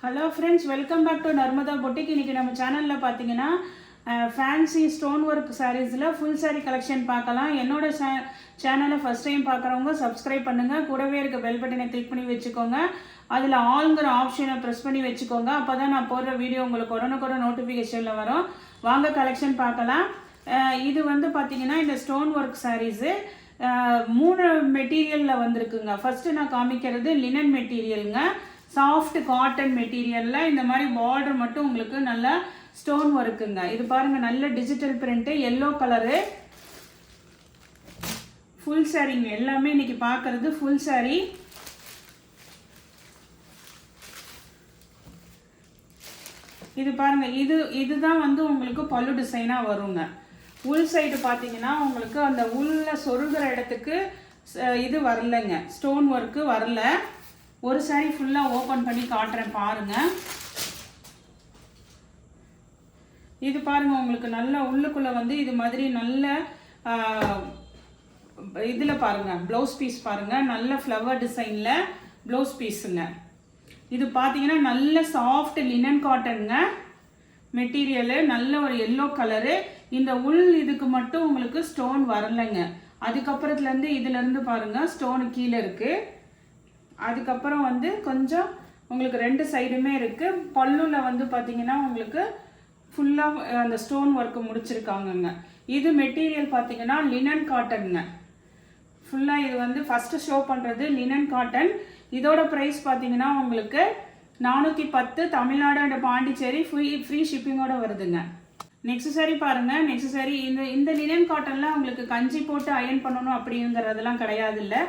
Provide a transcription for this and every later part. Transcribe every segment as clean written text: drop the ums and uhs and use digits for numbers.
Hello friends, welcome back to Narmada boutique. இன்றைக்கி நம்ம சேனலில் பார்த்தீங்கன்னா ஃபேன்சி ஸ்டோன் ஒர்க் சாரீஸில் ஃபுல் சாரீ கலெக்ஷன் பார்க்கலாம். என்னோட சேனலை ஃபஸ்ட் டைம் பார்க்குறவங்க சப்ஸ்கிரைப் பண்ணுங்கள். கூடவே இருக்க பெல் பட்டனை கிளிக் பண்ணி வச்சுக்கோங்க. அதில் ஆல்ங்கிற ஆப்ஷனை ப்ரெஸ் பண்ணி வச்சுக்கோங்க. அப்போ தான் நான் போடுற வீடியோ உங்களுக்கு உடனுக்குட நோட்டிஃபிகேஷனில் வரும். வாங்க கலெக்ஷன் பார்க்கலாம். இது வந்து பார்த்தீங்கன்னா இந்த ஸ்டோன் ஒர்க் சாரீஸு 3 மெட்டீரியலில் வந்திருக்குங்க. ஃபஸ்ட்டு நான் காமிக்கிறது லினன் மெட்டீரியலுங்க. சாஃப்ட் காட்டன் மெட்டீரியலில் இந்த மாதிரி பார்டர் மட்டும் உங்களுக்கு நல்லா ஸ்டோன் ஒர்க்குங்க. இது பாருங்கள், நல்ல digital print, yellow colour, full சாரீங்க. எல்லாமே இன்னைக்கு பார்க்கறது ஃபுல் சாரீ. இது பாருங்க, இதுதான் வந்து உங்களுக்கு பல்லு டிசைனாக வருங்க. உள் சைடு பார்த்தீங்கன்னா உங்களுக்கு அந்த உள்ள சொருகிற இடத்துக்கு இது வரலைங்க, ஸ்டோன் ஒர்க்கு வரல. ஒரு சாரி ஃபுல்லாக ஓப்பன் பண்ணி காட்டுறேன் பாருங்க. இது பாருங்க, உங்களுக்கு நல்ல உள்ளுக்குள்ள வந்து இது மாதிரி நல்ல இதில் பாருங்க, ப்ளவுஸ் பீஸ் பாருங்க, நல்ல ஃப்ளவர் டிசைனில் ப்ளவுஸ் பீஸுங்க. இது பார்த்தீங்கன்னா நல்ல சாஃப்ட் லினன் காட்டனுங்க மெட்டீரியலு, நல்ல ஒரு எல்லோ கலரு. இந்த உள் இதுக்கு மட்டும் உங்களுக்கு ஸ்டோன் வரலைங்க. அதுக்கப்புறத்துலேருந்து இதுலேருந்து பாருங்க ஸ்டோனு கீழே இருக்குது. அதுக்கப்புறம் வந்து கொஞ்சம் உங்களுக்கு 2 சைடுமே இருக்குது. பல்லுவில் வந்து பார்த்தீங்கன்னா உங்களுக்கு ஃபுல்லாக அந்த ஸ்டோன் ஒர்க்கு முடிச்சிருக்காங்கங்க. இது மெட்டீரியல் பார்த்தீங்கன்னா லினன் காட்டனுங்க. ஃபுல்லாக இது வந்து ஃபஸ்ட்டு ஷோ பண்ணுறது லினன் காட்டன். இதோட ப்ரைஸ் பார்த்தீங்கன்னா உங்களுக்கு 410, தமிழ்நாடு அண்ட் பாண்டிச்சேரி ஃப்ரீ ஷிப்பிங்கோட வருதுங்க. நெக்ஸ்ட் சாரி பாருங்க. நெக்ஸ்ட் சாரி இந்த லினன் காட்டன்ல உங்களுக்கு கஞ்சி போட்டு அயன் பண்ணணும் அப்படிங்கிறதெல்லாம் கிடையாது, இல்லை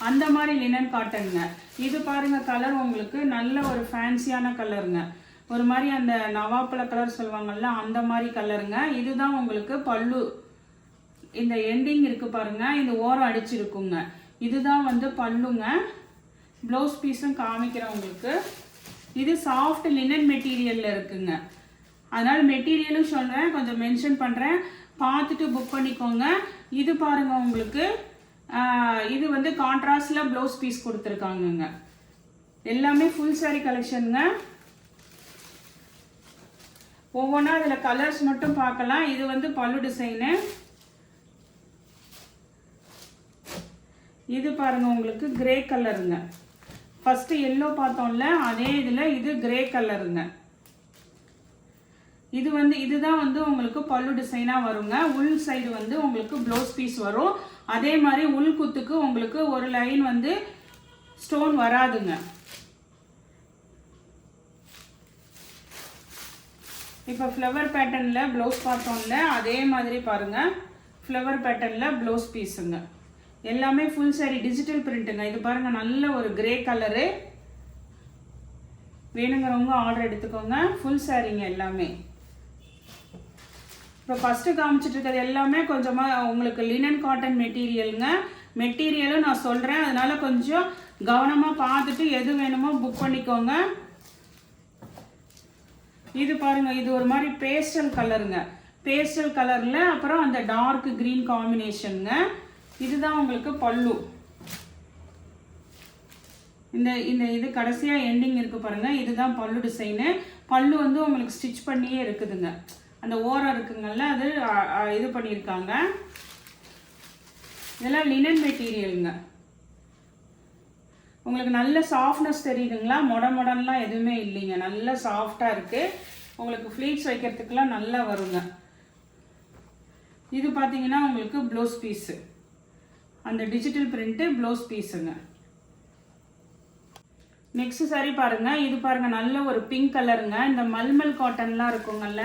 அந்த மாதிரி லினன் காட்டனுங்க. இது பாருங்க, கலர் உங்களுக்கு நல்ல ஒரு ஃபேன்சியான கலருங்க. ஒரு மாதிரி அந்த நவாப்பழ கலர் சொல்லுவாங்கல்ல, அந்த மாதிரி கலருங்க. இதுதான் உங்களுக்கு பல்லு. இந்த எண்டிங் இருக்கு பாருங்க, இந்த ஓரம் அடிச்சிருக்குங்க. இதுதான் வந்து பல்லுங்க. ப்ளவுஸ் பீஸும் காமிக்கிறேன் உங்களுக்கு. இது சாஃப்ட் லினன் மெட்டீரியல்ல இருக்குங்க. அதனால மெட்டீரியலும் சொல்கிறேன், கொஞ்சம் மென்ஷன் பண்ணுறேன், பார்த்துட்டு புக் பண்ணிக்கோங்க. இது பாருங்க, உங்களுக்கு இது வந்து கான்ட்ராஸ்டில் ப்ளவுஸ் பீஸ் கொடுத்துருக்காங்கங்க. எல்லாமே ஃபுல் சாரி கலெக்ஷனுங்க. ஒவ்வொன்றா அதில் கலர்ஸ் மட்டும் பார்க்கலாம். இது வந்து பல்லு டிசைனு. இது பாருங்க, உங்களுக்கு கிரே கலருங்க. ஃபஸ்ட்டு எல்லோ பார்த்தோம்ல, அதே இதில் இது கிரே கலருங்க. இது வந்து இதுதான் வந்து உங்களுக்கு பல்லு டிசைனாக வருங்க. உள் சைடு வந்து உங்களுக்கு ப்ளவுஸ் பீஸ் வரும். அதே மாதிரி உள் குத்துக்கு உங்களுக்கு ஒரு லைன் வந்து ஸ்டோன் வராதுங்க. இப்போ ஃப்ளவர் பேட்டர்னில் ப்ளவுஸ் பார்த்தோம்ல, அதே மாதிரி பாருங்க, ஃப்ளவர் பேட்டர்னில் ப்ளவுஸ் பீஸுங்க. எல்லாமே ஃபுல் சாரி டிஜிட்டல் பிரிண்ட்டுங்க. இது பாருங்க, நல்ல ஒரு கிரே கலரு. வேணுங்கிறவங்க ஆர்டர் எடுத்துக்கோங்க. ஃபுல் சாரிங்க எல்லாமே. இப்போ ஃபஸ்ட்டு காமிச்சிட்டு இருக்கிறது எல்லாமே கொஞ்சமாக உங்களுக்கு லினன் காட்டன் மெட்டீரியலுங்க. மெட்டீரியலும் நான் சொல்கிறேன், அதனால கொஞ்சம் கவனமாக பார்த்துட்டு எது வேணுமோ புக் பண்ணிக்கோங்க. இது பாருங்க, இது ஒரு மாதிரி பேஸ்டல் கலருங்க. பேஸ்டல் கலரில் அப்புறம் அந்த டார்க் க்ரீன் காம்பினேஷனுங்க. இதுதான் உங்களுக்கு பல்லு. இது கடைசியாக எண்டிங் இருக்குது பாருங்கள், இதுதான் பல்லு டிசைனு. பல்லு வந்து உங்களுக்கு ஸ்டிச் பண்ணியே இருக்குதுங்க. அந்த ஓரம் இருக்குங்கல்ல, அது இது பண்ணியிருக்காங்க. இதெல்லாம் லினன் மெட்டீரியலுங்க. உங்களுக்கு நல்ல சாஃப்ட்னஸ் தெரியுதுங்களா? மொடன்லாம் எதுவுமே இல்லைங்க, நல்ல சாஃப்டாக இருக்குது. உங்களுக்கு ஃப்ளீட்ஸ் வைக்கிறதுக்கெல்லாம் நல்லா வருங்க. இது பார்த்தீங்கன்னா உங்களுக்கு ப்ளவுஸ் பீஸு, அந்த டிஜிட்டல் பிரிண்ட்டு ப்ளவுஸ் பீஸுங்க. நெக்ஸ்ட் சாரி பாருங்க. இது பாருங்க, நல்ல ஒரு பிங்க் கலருங்க. இந்த மல்மல் காட்டன்லாம் இருக்குங்கல்ல,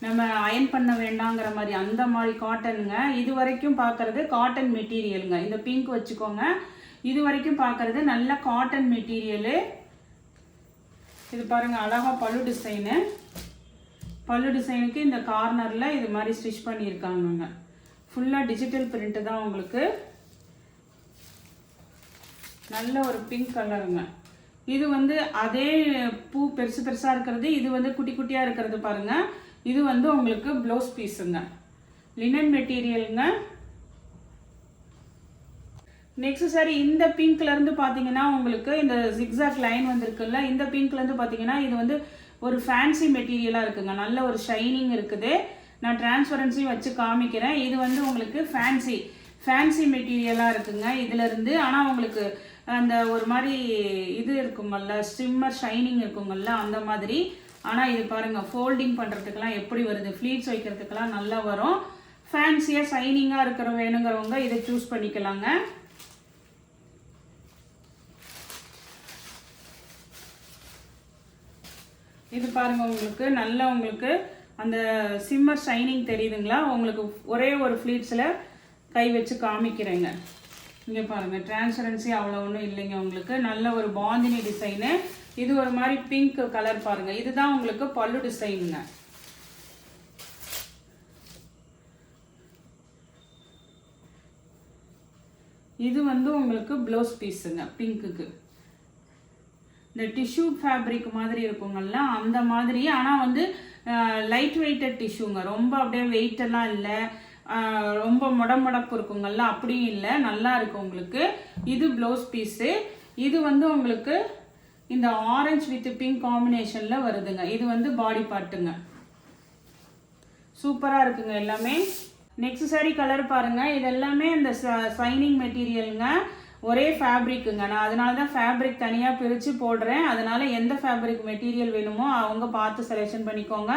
நம்ம அயன் பண்ண வேண்டாங்கிற மாதிரி அந்த மாதிரி காட்டனுங்க. இது வரைக்கும் பார்க்கறது காட்டன் மெட்டீரியலுங்க. இந்த பிங்க் வச்சுக்கோங்க. இது வரைக்கும் பார்க்கறது நல்ல காட்டன் மெட்டீரியலு. இது பாருங்க, அழகா பல்லு டிசைனு. பல்லு டிசைனுக்கு இந்த கார்னரில் இது மாதிரி ஸ்டிச் பண்ணியிருக்காங்க. ஃபுல்லாக டிஜிட்டல் பிரிண்ட்டு தான் உங்களுக்கு. நல்ல ஒரு பிங்க் கலருங்க. இது வந்து அதே பூ பெருசு பெருசாக இருக்கிறது, இது வந்து குட்டி குட்டியாக இருக்கிறது பாருங்க. இது வந்து உங்களுக்கு ப்ளவுஸ் பீஸுங்க. லினன் மெட்டீரியலுங்க. நெக்ஸ்ட் சாரி இந்த பிங்க்ல இருந்து பாத்தீங்கன்னா உங்களுக்கு இந்த ஜிக்ஸாக் லைன் வந்திருக்குல்ல, இந்த பிங்க்ல இருந்து பாத்தீங்கன்னா இது வந்து ஒரு ஃபேன்சி மெட்டீரியலா இருக்குங்க. நல்ல ஒரு ஷைனிங் இருக்குது. நான் டிரான்ஸ்பரன்சி வச்சு காமிக்கிறேன். இது வந்து உங்களுக்கு ஃபேன்சி மெட்டீரியலா இருக்குங்க இதுல இருந்து. ஆனா உங்களுக்கு அந்த ஒரு மாதிரி இது இருக்குங்கல்ல, ஸ்டிம்மர் ஷைனிங் இருக்குங்கல்ல, அந்த மாதிரி. ஆனா இது பாருங்க, ஃபோல்டிங் பண்றதுக்கெல்லாம் எப்படி வருது, ஃப்ளீட்ஸ் வைக்கிறதுக்கெல்லாம் நல்லா வரும். ஃபேன்சியா ஷைனிங்கா இருக்கிற வேணுங்கிறவங்க இதை சூஸ் பண்ணிக்கலாங்க. இது பாருங்க, உங்களுக்கு நல்லா உங்களுக்கு அந்த சிம்மர் ஷைனிங் தெரியுதுங்களா? உங்களுக்கு ஒரே ஒரு ஃப்ளீட்ஸில் கை வச்சு காமிக்கிறேங்க. இங்கே பாருங்கள், டிரான்ஸ்பரன்சி அவ்வளோ ஒன்றும் இல்லைங்க. உங்களுக்கு நல்ல ஒரு பாந்தினி டிசைனு. இது ஒரு மாதிரி பிங்க் கலர் பாருங்கள். இதுதான் உங்களுக்கு பல்லு டிசைனுங்க. இது வந்து உங்களுக்கு ப்ளவுஸ் பீஸுங்க பிங்க்குக்கு. இந்த டிஷ்யூ ஃபேப்ரிக் மாதிரி இருக்குங்கல்ல, அந்த மாதிரி. ஆனால் வந்து லைட் வெயிட்டட் டிஷ்யூங்க. ரொம்ப அப்படியே வெயிட்டெல்லாம் இல்லை, ரொம்ப முடப்பு இருக்குங்கல்ல, அப்படியும் இல்லை, நல்லா இருக்கு உங்களுக்கு. இது ப்ளவுஸ் பீஸு. இது வந்து உங்களுக்கு இந்த ஆரஞ்சு வித் பிங்க் காம்பினேஷனில் வருதுங்க. இது வந்து பாடி பார்ட்டுங்க. சூப்பராக இருக்குங்க எல்லாமே. நெக்ஸ்ட் சாரி கலர் பாருங்க. இது எல்லாமே இந்த ஷைனிங் மெட்டீரியலுங்க, ஒரே ஃபேப்ரிக்குங்க. நான் அதனால தான் ஃபேப்ரிக் தனியாக பிரித்து போடுறேன். அதனால எந்த ஃபேப்ரிக் மெட்டீரியல் வேணுமோ அவங்க பார்த்து செலெக்ஷன் பண்ணிக்கோங்க.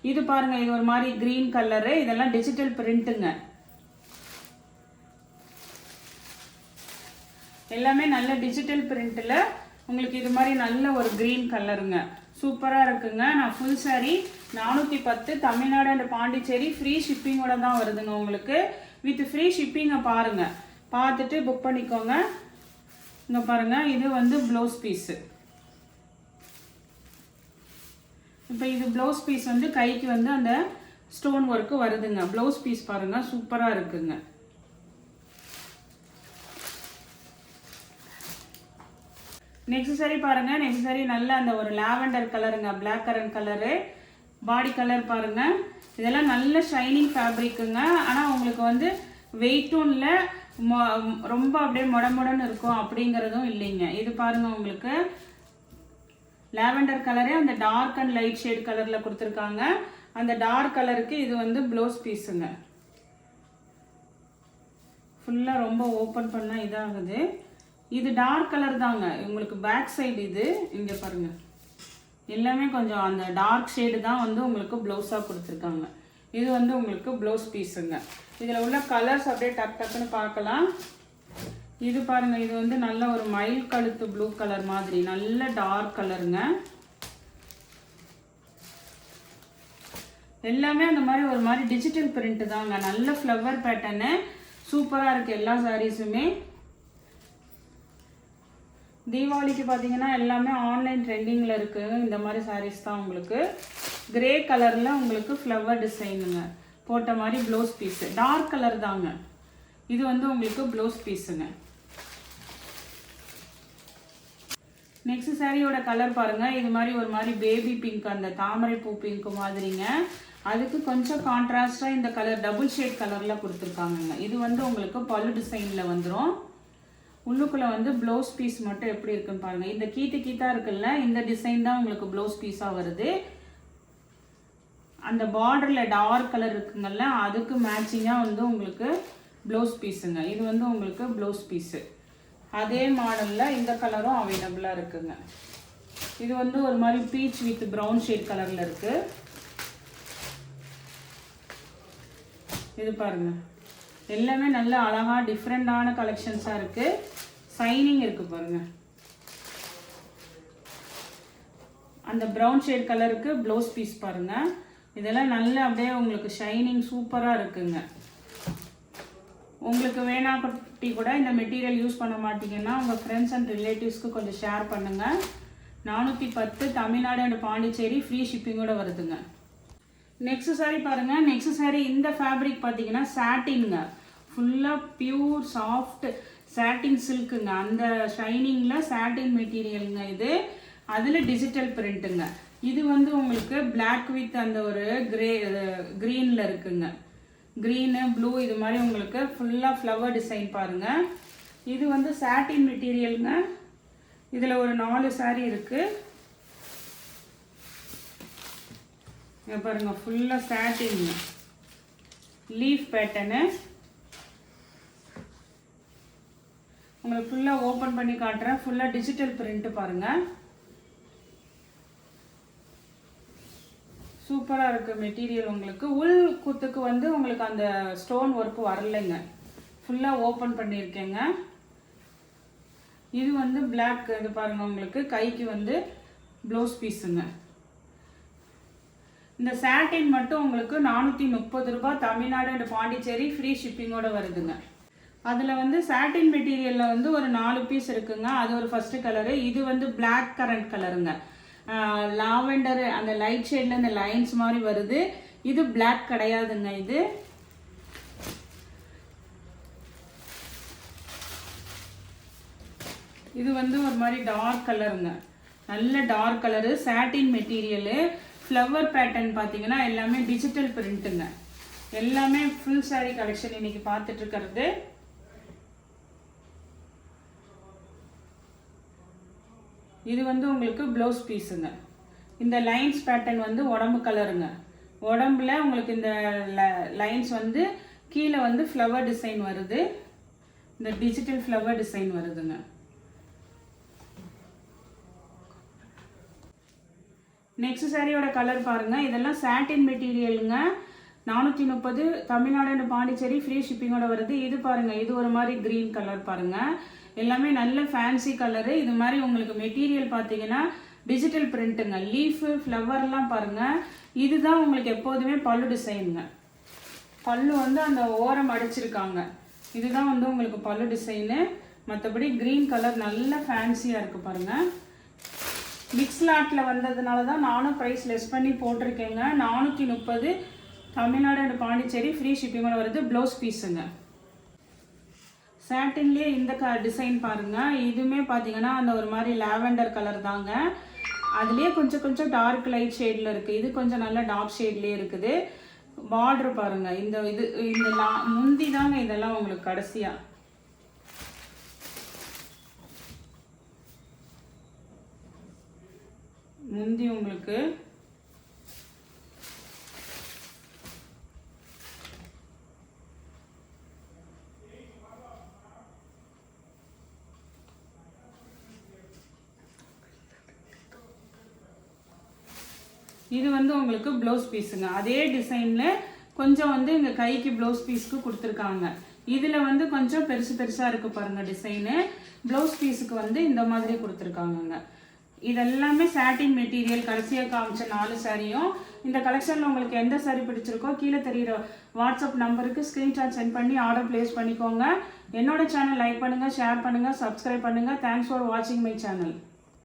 இது பாருங்க, இது ஒரு மாதிரி கிரீன் கலரு. இதெல்லாம் டிஜிட்டல் பிரிண்ட்டுங்க. எல்லாமே நல்ல டிஜிட்டல் பிரிண்ட்டில் உங்களுக்கு இது மாதிரி நல்ல ஒரு கிரீன் கலருங்க. சூப்பராக இருக்குங்க. நான் full sari 410 Tamil Nadu and Pondicherry free ஷிப்பிங்கோட தான் வருதுங்க உங்களுக்கு. வித் ஃப்ரீ ஷிப்பிங்கை பாருங்கள், பார்த்துட்டு புக் பண்ணிக்கோங்க. இங்கே பாருங்கள், இது வந்து ப்ளவுஸ் பீஸு. இப்போ இது ப்ளவுஸ் பீஸ் வந்து கைக்கு வந்து அந்த ஸ்டோன் ஒர்க்கு வருதுங்க. ப்ளவுஸ் பீஸ் பாருங்கள், சூப்பராக இருக்குங்க. நெக்ஸ்ட் சாரி பாருங்க. நெக்ஸ்ட் சாரி நல்ல அந்த ஒரு லாவெண்டர் கலருங்க, blackcurrant colour. Body colour பாருங்க. இதெல்லாம் நல்ல ஷைனிங் ஃபேப்ரிக்குங்க. ஆனால் உங்களுக்கு வந்து வெயிட்டும் இல்லை, ரொம்ப அப்படியே முடமுடன்னு இருக்கும் அப்படிங்கிறதும் இல்லைங்க. இது பாருங்க, உங்களுக்கு லாவெண்டர் கலரே அந்த டார்க் அண்ட் லைட் ஷேட் கலரில் கொடுத்துருக்காங்க. அந்த டார்க் கலருக்கு இது வந்து ப்ளவுஸ் பீஸுங்க. ஃபுல்லாக ரொம்ப ஓப்பன் பண்ணால் இதாகுது. இது டார்க் கலர் தாங்க உங்களுக்கு. பேக் சைடு இது இங்கே பாருங்க, எல்லாமே கொஞ்சம் அந்த டார்க் ஷேடு தான் வந்து உங்களுக்கு ப்ளவுஸாக கொடுத்துருக்காங்க. இது வந்து உங்களுக்கு ப்ளவுஸ் பீஸுங்க. இதில் உள்ள கலர்ஸ் அப்படியே டக்குன்னு பார்க்கலாம். இது பாருங்க, இது வந்து நல்ல ஒரு மயில் கழுத்து ப்ளூ கலர் மாதிரி நல்ல டார்க் கலருங்க. எல்லாமே அந்த மாதிரி ஒரு மாதிரி டிஜிட்டல் பிரிண்ட் தாங்க. நல்ல ஃப்ளவர் பேட்டர்னு சூப்பராக இருக்குது எல்லா சாரீஸுமே. தீபாவளிக்கு பார்த்தீங்கன்னா எல்லாமே ஆன்லைன் ட்ரெண்டிங்கில் இருக்குது. இந்த மாதிரி சாரீஸ் தான் உங்களுக்கு. கிரே கலரில் உங்களுக்கு ஃப்ளவர் டிசைனுங்க போட்ட மாதிரி ப்ளவுஸ் பீஸு. டார்க் கலர் தாங்க. இது வந்து உங்களுக்கு ப்ளவுஸ் பீஸுங்க. நெக்ஸ்ட் சாரியோட கலர் பாருங்கள். இது மாதிரி ஒரு மாதிரி பேபி பிங்க், அந்த தாமரை பூ பிங்க் மாதிரிங்க. அதுக்கு கொஞ்சம் கான்ட்ராஸ்டாக இந்த கலர் டபுள் ஷேட் கலரில் கொடுத்துருக்காங்கங்க. இது வந்து உங்களுக்கு பல்லு டிசைனில் வந்துடும். உள்ளுக்குள்ளே வந்து ப்ளவுஸ் பீஸ் மட்டும் எப்படி இருக்குன்னு பாருங்கள். இந்த கீத்தா இருக்குல்ல, இந்த டிசைன் தான் உங்களுக்கு ப்ளவுஸ் பீஸாக வருது. அந்த பார்டரில் டார்க் கலர் இருக்குங்கல்ல, அதுக்கு மேட்சிங்காக வந்து உங்களுக்கு ப்ளவுஸ் பீஸுங்க. இது வந்து உங்களுக்கு ப்ளவுஸ் பீஸு. அதே மாடலில் இந்த கலரும் அவைலபிளாக இருக்குங்க. இது வந்து ஒரு மாதிரி பீச் வித் ப்ரௌன் ஷேட் கலரில் இருக்குது. இது பாருங்க, எல்லாமே நல்ல அழகாக டிஃப்ரெண்டான கலெக்ஷன்ஸாக இருக்குது. ஷைனிங் இருக்குது பாருங்க. அந்த ப்ரௌன் ஷேட் கலருக்கு ப்ளவுஸ் பீஸ் பாருங்கள். இதெல்லாம் நல்ல அப்படியே உங்களுக்கு ஷைனிங் சூப்பராக இருக்குங்க. உங்களுக்கு வேணாட்டி கூட இந்த மெட்டீரியல் யூஸ் பண்ண மாட்டீங்கன்னா உங்கள் ஃப்ரெண்ட்ஸ் அண்ட் ரிலேட்டிவ்ஸ்க்கு கொஞ்சம் ஷேர் பண்ணுங்கள். 410 தமிழ்நாடு அண்ட் பாண்டிச்சேரி ஃப்ரீ ஷிப்பிங்கோட வருதுங்க. நெக்ஸ்ட் சாரி பாருங்கள். நெக்ஸ்ட் சாரி இந்த ஃபேப்ரிக் பார்த்தீங்கன்னா சாட்டின்ங்க. ஃபுல்லாக பியூர் சாஃப்ட் சாட்டின் சில்க்குங்க. அந்த ஷைனிங்கில் சாட்டின் மெட்டீரியலுங்க இது. அதில் டிஜிட்டல் பிரிண்ட்டுங்க. இது வந்து உங்களுக்கு பிளாக் வித் அந்த ஒரு க்ரீனில் இருக்குங்க. க்ரீனு ப்ளூ இது மாதிரி உங்களுக்கு ஃபுல்லாக ஃப்ளவர் டிசைன் பாருங்கள். இது வந்து சாட்டின் மெட்டீரியலுங்க. இதில் ஒரு 4 saree இருக்குது. பாருங்க, ஃபுல்லாக சாட்டின் லீஃப் பேட்டர்னு. உங்களுக்கு ஃபுல்லாக ஓப்பன் பண்ணி காட்டுறேன். ஃபுல்லாக டிஜிட்டல் பிரிண்ட் பாருங்கள். சூப்பராக இருக்குது மெட்டீரியல். உங்களுக்கு உள் குத்துக்கு வந்து உங்களுக்கு அந்த ஸ்டோன் ஒர்க் வரலைங்க. ஃபுல்லாக ஓப்பன் பண்ணியிருக்கேங்க. இது வந்து பிளாக். இது பாருங்கள், உங்களுக்கு கைக்கு வந்து ப்ளவுஸ் பீஸுங்க. இந்த சாட்டின் மட்டும் உங்களுக்கு 430 ரூபாய், தமிழ்நாடு அண்ட் பாண்டிச்சேரி ஃப்ரீ ஷிப்பிங்கோட வருதுங்க. அதில் வந்து சாட்டின் மெட்டீரியலில் வந்து ஒரு 4 பீஸ் இருக்குங்க. அது ஒரு ஃபஸ்ட்டு கலரு. இது வந்து பிளாக் கரண்ட் கலருங்க. லாவெண்டர் அந்த லைட் ஷேடில் இந்த லைன்ஸ் மாதிரி வருது. இது பிளாக் கிடையாதுங்க. இது வந்து ஒரு மாதிரி டார்க் கலருங்க. நல்ல டார்க் கலரு, சாட்டின் மெட்டீரியலு. ஃப்ளவர் பேட்டர்ன் பார்த்தீங்கன்னா எல்லாமே டிஜிட்டல் பிரிண்ட்டுங்க. எல்லாமே ஃபுல் சாரீ கலெக்ஷன் இன்னைக்கு பார்த்துட்டு இருக்கிறது. இது வந்து உங்களுக்கு ப்ளவுஸ் பீஸுங்க. இந்த லைன்ஸ் பேட்டர்ன் வந்து உடம்பு கலருங்க. உடம்புல உங்களுக்கு இந்த லைன்ஸ் வந்து கீழே வந்து ஃப்ளவர் டிசைன் வருது. இந்த டிஜிட்டல் ஃப்ளவர் டிசைன் வருதுங்க. நெக்ஸ்ட் சாரியோட கலர் பாருங்கள். இதெல்லாம் சாட்டின் மெட்டீரியலுங்க. 430, தமிழ்நாடு அண்ட் பாண்டிச்சேரி ஃப்ரீ ஷிப்பிங்கோட வருது. இது பாருங்கள், இது ஒரு மாதிரி க்ரீன் கலர் பாருங்கள். எல்லாமே நல்ல ஃபேன்சி கலரு. இது மாதிரி உங்களுக்கு மெட்டீரியல் பார்த்தீங்கன்னா டிஜிட்டல் பிரிண்ட்டுங்க. லீஃபு ஃப்ளவர்லாம் பாருங்கள். இதுதான் உங்களுக்கு எப்போதுமே பல்லு டிசைனுங்க. பல்லு வந்து அந்த ஓரம் அடிச்சிருக்காங்க. இதுதான் வந்து உங்களுக்கு பல்லு டிசைனு. மற்றபடி க்ரீன் கலர் நல்ல ஃபேன்சியாக இருக்குது பாருங்கள். மிக்ஸ் லாட்டில் வந்ததுனால தான் நானும் ப்ரைஸ் லெஸ் பண்ணி போட்டிருக்கேங்க. 430, தமிழ்நாடு அண்ட் பாண்டிச்சேரி ஃப்ரீ ஷிப்பிங்கோட வருது. ப்ளவுஸ் பீஸுங்க. சாட்டின்லேயே இந்த டிசைன் பாருங்கள். இதுவுமே பார்த்தீங்கன்னா அந்த ஒரு மாதிரி லாவெண்டர் கலர் தாங்க. அதுலேயே கொஞ்சம் டார்க் லைட் ஷேடில் இருக்குது. இது கொஞ்சம் நல்ல டார்க் ஷேட்லேயே இருக்குது. பார்ட்ரு பாருங்கள். இந்த முந்தி தாங்க இதெல்லாம் உங்களுக்கு கடைசியாக. முந்தி உங்களுக்கு இது வந்து உங்களுக்கு ப்ளவுஸ் பீஸுங்க. அதே டிசைனில் கொஞ்சம் வந்து இங்கே கைக்கு ப்ளவுஸ் பீஸ்க்கு கொடுத்துருக்காங்க. இதில் வந்து கொஞ்சம் பெருசாக இருக்குது பாருங்கள் டிசைனு. ப்ளவுஸ் பீஸுக்கு வந்து இந்த மாதிரி கொடுத்துருக்காங்கங்க. இதெல்லாமே சாட்டின் மெட்டீரியல். கடைசியாக காமிச்ச 4 சாரியும். இந்த கலெக்ஷனில் உங்களுக்கு எந்த சாரி பிடிச்சிருக்கோ கீழே தெரிகிற வாட்ஸ்அப் நம்பருக்கு ஸ்க்ரீன்ஷாட் சென்ட் பண்ணி ஆர்டர் ப்ளேஸ் பண்ணிக்கோங்க. என்னோட சேனல் லைக் பண்ணுங்கள், ஷேர் பண்ணுங்கள், சப்ஸ்கிரைப் பண்ணுங்கள். தேங்க்ஸ் ஃபார் வாட்சிங் மை சேனல்.